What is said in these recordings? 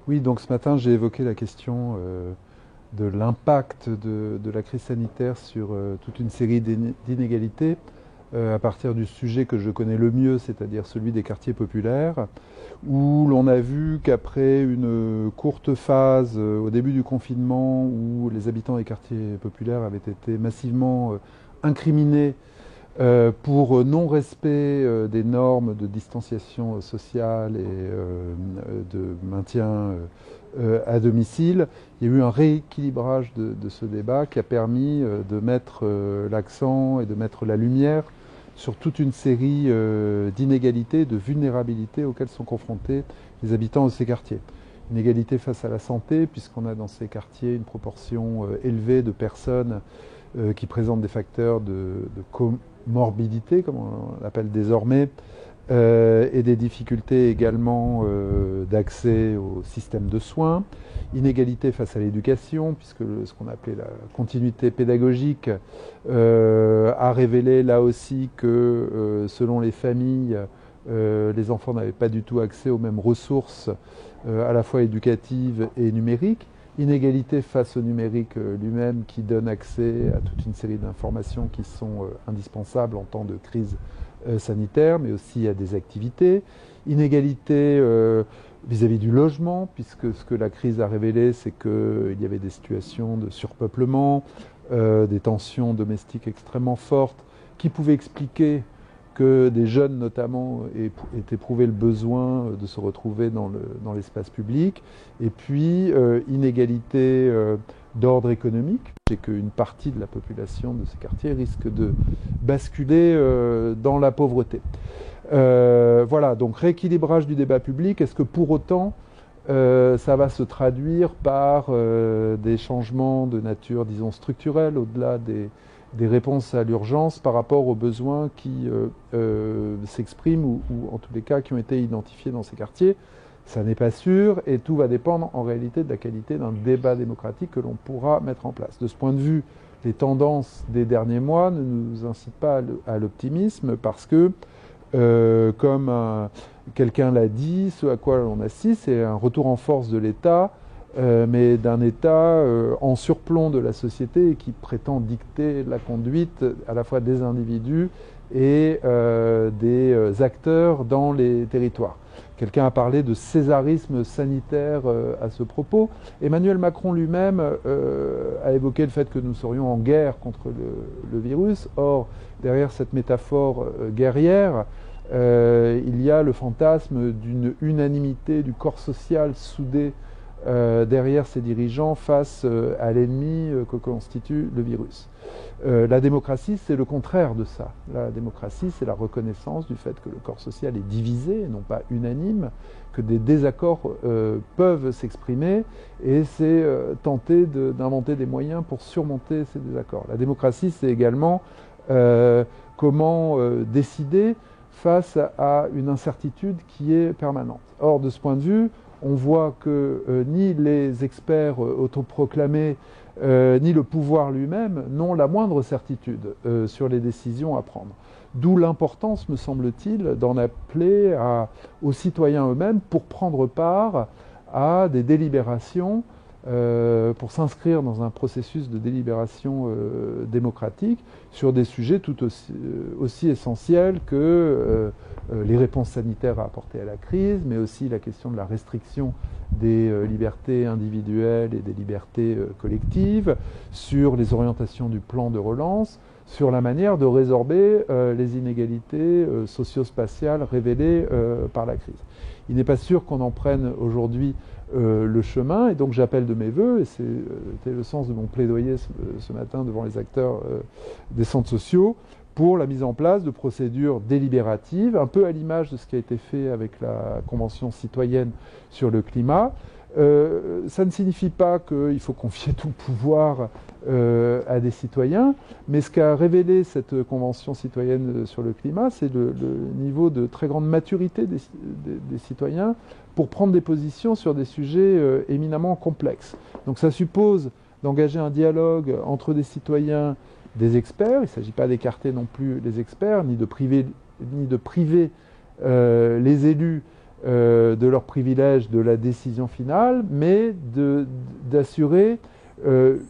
Oui, donc ce matin, j'ai évoqué la question de l'impact de la crise sanitaire sur toute une série d'inégalités à partir du sujet que je connais le mieux, c'est-à-dire celui des quartiers populaires, où l'on a vu qu'après une courte phase au début du confinement, où les habitants des quartiers populaires avaient été massivement incriminés pour non-respect des normes de distanciation sociale et de maintien à domicile, il y a eu un rééquilibrage de ce débat qui a permis de mettre l'accent et de mettre la lumière sur toute une série d'inégalités, de vulnérabilités auxquelles sont confrontés les habitants de ces quartiers. Inégalité face à la santé, puisqu'on a dans ces quartiers une proportion élevée de personnes qui présentent des facteurs de comorbidité, comme on l'appelle désormais, et des difficultés également d'accès au système de soins. Inégalité face à l'éducation, puisque ce qu'on appelait la continuité pédagogique a révélé là aussi que selon les familles, les enfants n'avaient pas du tout accès aux mêmes ressources à la fois éducatives et numériques. Inégalité face au numérique lui-même qui donne accès à toute une série d'informations qui sont indispensables en temps de crise sanitaire, mais aussi à des activités. Inégalité vis-à-vis du logement, puisque ce que la crise a révélé, c'est qu'il y avait des situations de surpeuplement, des tensions domestiques extrêmement fortes, qui pouvaient expliquer que des jeunes notamment aient éprouvé le besoin de se retrouver dans l'espace public. Et puis, inégalité d'ordre économique, c'est qu'une partie de la population de ces quartiers risque de basculer dans la pauvreté. Voilà, donc rééquilibrage du débat public. Est-ce que pour autant, ça va se traduire par des changements de nature, disons, structurelle, au-delà des réponses à l'urgence par rapport aux besoins qui s'expriment ou en tous les cas qui ont été identifiés dans ces quartiers? Ça n'est pas sûr et tout va dépendre en réalité de la qualité d'un débat démocratique que l'on pourra mettre en place. De ce point de vue, les tendances des derniers mois ne nous incitent pas à l'optimisme parce que, comme quelqu'un l'a dit, ce à quoi on assiste, c'est un retour en force de l'État, mais d'un État en surplomb de la société et qui prétend dicter la conduite à la fois des individus et des acteurs dans les territoires. Quelqu'un a parlé de césarisme sanitaire à ce propos. Emmanuel Macron lui-même a évoqué le fait que nous serions en guerre contre le virus. Or, derrière cette métaphore guerrière, il y a le fantasme d'une unanimité du corps social soudé derrière ces dirigeants face à l'ennemi que constitue le virus. La démocratie, c'est le contraire de ça. La démocratie, c'est la reconnaissance du fait que le corps social est divisé, et non pas unanime, que des désaccords peuvent s'exprimer, et c'est tenter d'inventer des moyens pour surmonter ces désaccords. La démocratie, c'est également comment décider face à une incertitude qui est permanente. Or, de ce point de vue, on voit que ni les experts autoproclamés ni le pouvoir lui-même n'ont la moindre certitude sur les décisions à prendre. D'où l'importance, me semble-t-il, d'en appeler aux citoyens eux-mêmes pour prendre part à des délibérations, pour s'inscrire dans un processus de délibération démocratique sur des sujets tout aussi essentiels que les réponses sanitaires à apporter à la crise, mais aussi la question de la restriction des libertés individuelles et des libertés collectives, sur les orientations du plan de relance, sur la manière de résorber les inégalités socio-spatiales révélées par la crise. Il n'est pas sûr qu'on en prenne aujourd'hui le chemin, et donc j'appelle de mes voeux, et c'était le sens de mon plaidoyer ce matin devant les acteurs des centres sociaux, pour la mise en place de procédures délibératives, un peu à l'image de ce qui a été fait avec la Convention citoyenne sur le climat. Ça ne signifie pas qu'il faut confier tout le pouvoir à des citoyens, mais ce qu'a révélé cette Convention citoyenne sur le climat, c'est le niveau de très grande maturité des citoyens pour prendre des positions sur des sujets éminemment complexes. Donc ça suppose d'engager un dialogue entre des citoyens, des experts. Il ne s'agit pas d'écarter non plus les experts, ni de priver les élus de leur privilège de la décision finale, mais d'assurer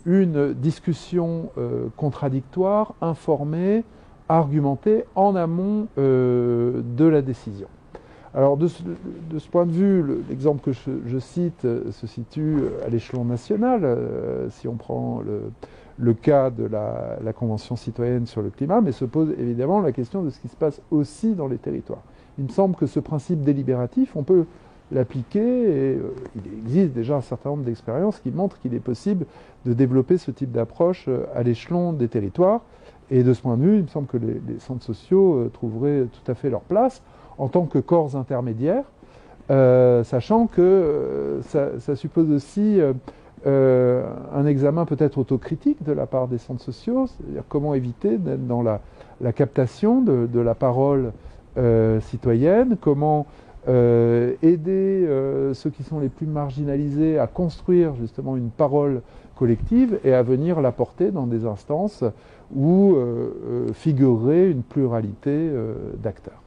une discussion contradictoire, informée, argumentée en amont de la décision. Alors de ce point de vue, l'exemple que je cite se situe à l'échelon national. Si on prend le cas de la Convention citoyenne sur le climat, mais se pose évidemment la question de ce qui se passe aussi dans les territoires. Il me semble que ce principe délibératif, on peut l'appliquer et il existe déjà un certain nombre d'expériences qui montrent qu'il est possible de développer ce type d'approche à l'échelon des territoires. Et de ce point de vue, il me semble que les centres sociaux trouveraient tout à fait leur place en tant que corps intermédiaires, sachant que ça suppose aussi un examen peut-être autocritique de la part des centres sociaux, c'est-à-dire comment éviter d'être dans la captation de la parole citoyenne, comment aider ceux qui sont les plus marginalisés à construire justement une parole collective et à venir la porter dans des instances où figurerait une pluralité d'acteurs.